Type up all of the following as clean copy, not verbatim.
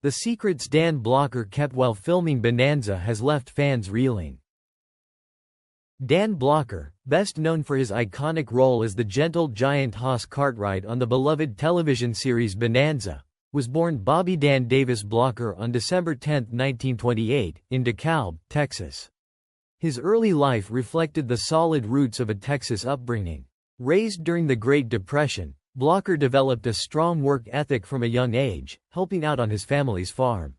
The secrets Dan Blocker kept while filming Bonanza has left fans reeling. Dan Blocker, best known for his iconic role as the gentle giant Hoss Cartwright on the beloved television series Bonanza, was born Bobby Dan Davis Blocker on December 10, 1928, in DeKalb, Texas. His early life reflected the solid roots of a Texas upbringing. Raised during the Great Depression, Blocker developed a strong work ethic from a young age, helping out on his family's farm.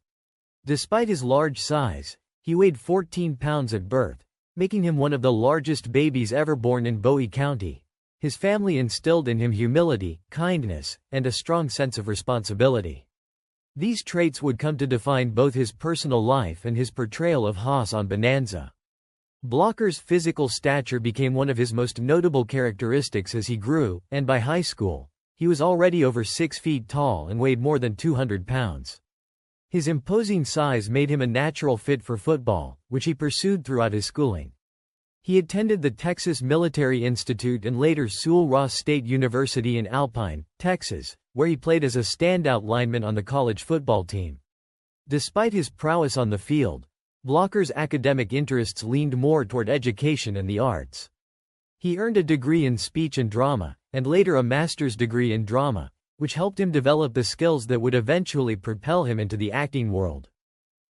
Despite his large size, he weighed 14 pounds at birth, making him one of the largest babies ever born in Bowie County. His family instilled in him humility, kindness, and a strong sense of responsibility. These traits would come to define both his personal life and his portrayal of Hoss on Bonanza. Blocker's physical stature became one of his most notable characteristics as he grew, and by high school, he was already over 6 feet tall and weighed more than 200 pounds. His imposing size made him a natural fit for football, which he pursued throughout his schooling. He attended the Texas Military Institute and later Sul-Ross State University in Alpine, Texas, where he played as a standout lineman on the college football team. Despite his prowess on the field, Blocker's academic interests leaned more toward education and the arts. He earned a degree in speech and drama, and later a master's degree in drama, which helped him develop the skills that would eventually propel him into the acting world.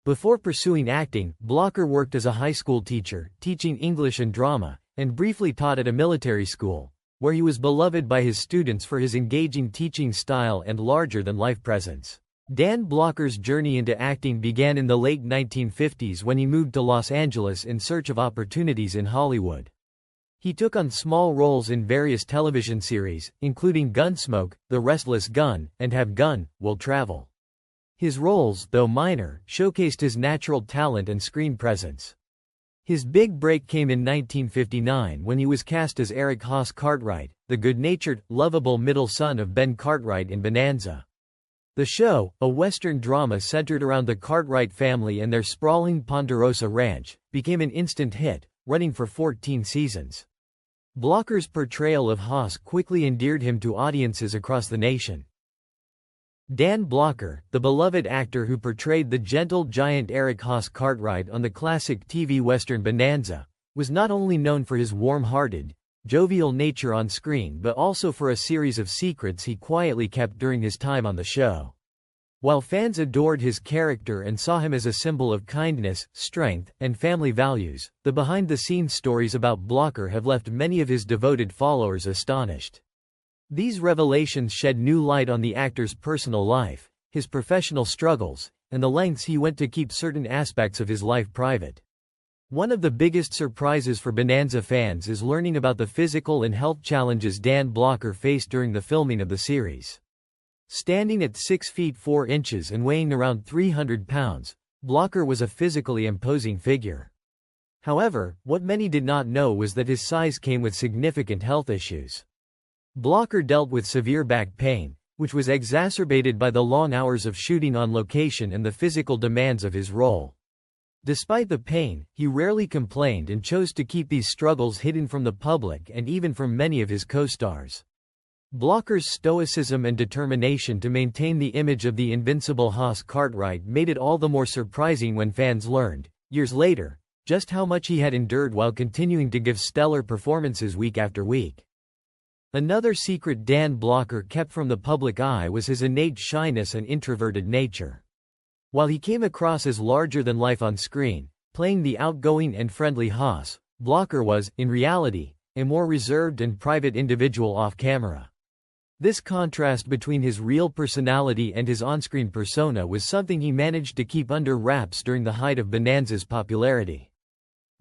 Before pursuing acting, Blocker worked as a high school teacher, teaching English and drama, and briefly taught at a military school, where he was beloved by his students for his engaging teaching style and larger-than-life presence. Dan Blocker's journey into acting began in the late 1950s when he moved to Los Angeles in search of opportunities in Hollywood. He took on small roles in various television series, including Gunsmoke, The Restless Gun, and Have Gun, Will Travel. His roles, though minor, showcased his natural talent and screen presence. His big break came in 1959 when he was cast as Eric Hoss Cartwright, the good-natured, lovable middle son of Ben Cartwright in Bonanza. The show, a Western drama centered around the Cartwright family and their sprawling Ponderosa ranch, became an instant hit, running for 14 seasons. Blocker's portrayal of Hoss quickly endeared him to audiences across the nation. Dan Blocker, the beloved actor who portrayed the gentle giant Eric Hoss Cartwright on the classic TV Western Bonanza, was not only known for his warm-hearted, jovial nature on screen but also for a series of secrets he quietly kept during his time on the show. While fans adored his character and saw him as a symbol of kindness, strength, and family values, the behind-the-scenes stories about Blocker have left many of his devoted followers astonished. These revelations shed new light on the actor's personal life, his professional struggles, and the lengths he went to keep certain aspects of his life private. One of the biggest surprises for Bonanza fans is learning about the physical and health challenges Dan Blocker faced during the filming of the series. Standing at 6 feet 4 inches and weighing around 300 pounds, Blocker was a physically imposing figure. However, what many did not know was that his size came with significant health issues. Blocker dealt with severe back pain, which was exacerbated by the long hours of shooting on location and the physical demands of his role. Despite the pain, he rarely complained and chose to keep these struggles hidden from the public and even from many of his co-stars. Blocker's stoicism and determination to maintain the image of the invincible Hoss Cartwright made it all the more surprising when fans learned, years later, just how much he had endured while continuing to give stellar performances week after week. Another secret Dan Blocker kept from the public eye was his innate shyness and introverted nature. While he came across as larger than life on screen, playing the outgoing and friendly Hoss, Blocker was, in reality, a more reserved and private individual off-camera. This contrast between his real personality and his on-screen persona was something he managed to keep under wraps during the height of Bonanza's popularity.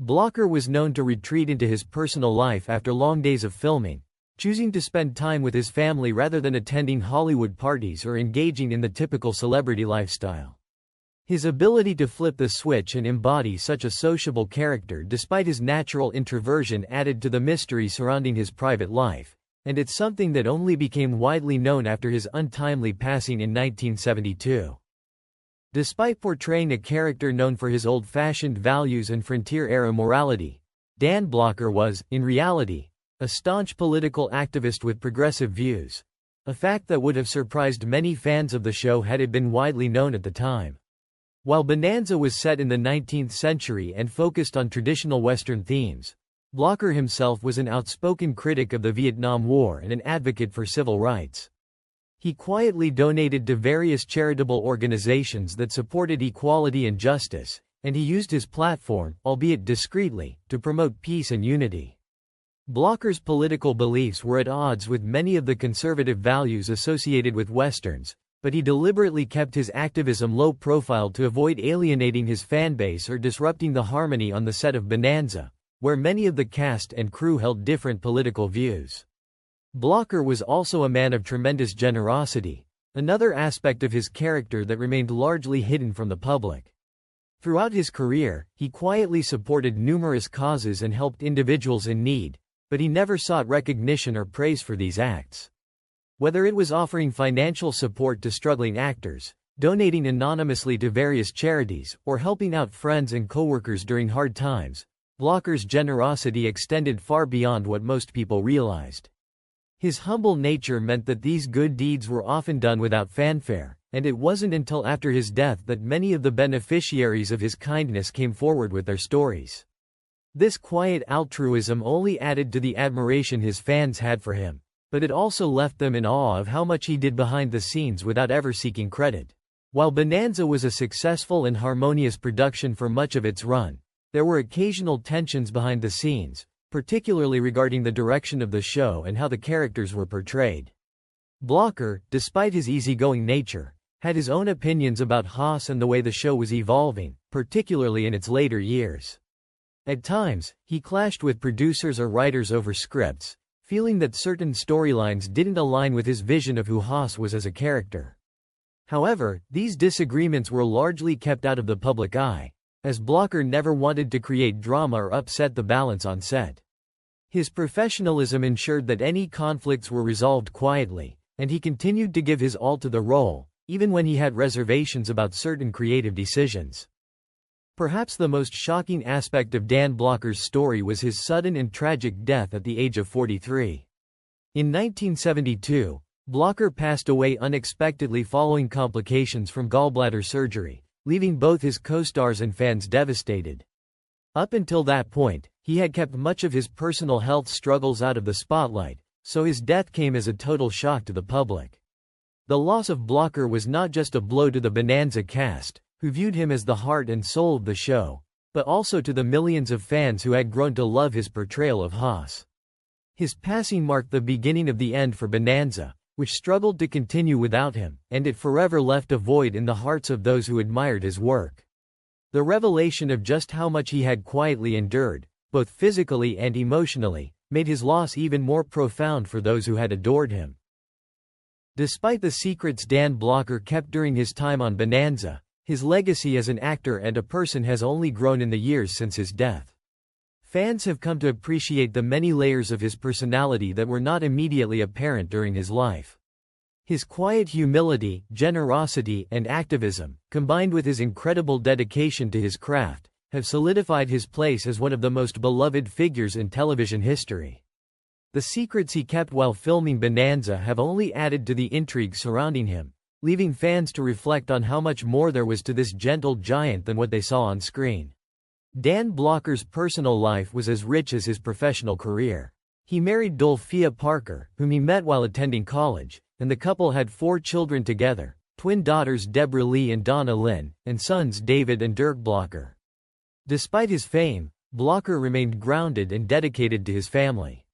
Blocker was known to retreat into his personal life after long days of filming, choosing to spend time with his family rather than attending Hollywood parties or engaging in the typical celebrity lifestyle. His ability to flip the switch and embody such a sociable character despite his natural introversion added to the mystery surrounding his private life, and it's something that only became widely known after his untimely passing in 1972. Despite portraying a character known for his old-fashioned values and frontier-era morality, Dan Blocker was, in reality, a staunch political activist with progressive views. a fact that would have surprised many fans of the show had it been widely known at the time. While Bonanza was set in the 19th century and focused on traditional Western themes, Blocker himself was an outspoken critic of the Vietnam War and an advocate for civil rights. He quietly donated to various charitable organizations that supported equality and justice, and he used his platform, albeit discreetly, to promote peace and unity. Blocker's political beliefs were at odds with many of the conservative values associated with Westerns, but he deliberately kept his activism low profile to avoid alienating his fanbase or disrupting the harmony on the set of Bonanza, where many of the cast and crew held different political views. Blocker was also a man of tremendous generosity, another aspect of his character that remained largely hidden from the public. Throughout his career, he quietly supported numerous causes and helped individuals in need, but he never sought recognition or praise for these acts. Whether it was offering financial support to struggling actors, donating anonymously to various charities, or helping out friends and coworkers during hard times, Blocker's generosity extended far beyond what most people realized. His humble nature meant that these good deeds were often done without fanfare, and it wasn't until after his death that many of the beneficiaries of his kindness came forward with their stories. This quiet altruism only added to the admiration his fans had for him, but it also left them in awe of how much he did behind the scenes without ever seeking credit. While Bonanza was a successful and harmonious production for much of its run, there were occasional tensions behind the scenes, particularly regarding the direction of the show and how the characters were portrayed. Blocker, despite his easygoing nature, had his own opinions about Haas and the way the show was evolving, particularly in its later years. At times, he clashed with producers or writers over scripts, feeling that certain storylines didn't align with his vision of who Haas was as a character. However, these disagreements were largely kept out of the public eye, as Blocker never wanted to create drama or upset the balance on set. His professionalism ensured that any conflicts were resolved quietly, and he continued to give his all to the role, even when he had reservations about certain creative decisions. Perhaps the most shocking aspect of Dan Blocker's story was his sudden and tragic death at the age of 43. In 1972, Blocker passed away unexpectedly following complications from gallbladder surgery, leaving both his co-stars and fans devastated. Up until that point, he had kept much of his personal health struggles out of the spotlight, so his death came as a total shock to the public. The loss of Blocker was not just a blow to the Bonanza cast, who viewed him as the heart and soul of the show, but also to the millions of fans who had grown to love his portrayal of Haas. His passing marked the beginning of the end for Bonanza, which struggled to continue without him, and it forever left a void in the hearts of those who admired his work. The revelation of just how much he had quietly endured, both physically and emotionally, made his loss even more profound for those who had adored him. Despite the secrets Dan Blocker kept during his time on Bonanza, his legacy as an actor and a person has only grown in the years since his death. Fans have come to appreciate the many layers of his personality that were not immediately apparent during his life. His quiet humility, generosity, and activism, combined with his incredible dedication to his craft, have solidified his place as one of the most beloved figures in television history. The secrets he kept while filming Bonanza have only added to the intrigue surrounding him, leaving fans to reflect on how much more there was to this gentle giant than what they saw on screen. Dan Blocker's personal life was as rich as his professional career. He married Dolphia Parker, whom he met while attending college, and the couple had 4 children together, twin daughters Deborah Lee and Donna Lynn, and sons David and Dirk Blocker. Despite his fame, Blocker remained grounded and dedicated to his family.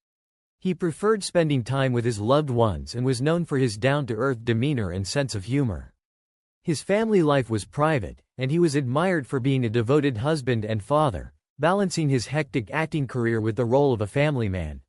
He preferred spending time with his loved ones and was known for his down-to-earth demeanor and sense of humor. His family life was private, and he was admired for being a devoted husband and father, balancing his hectic acting career with the role of a family man.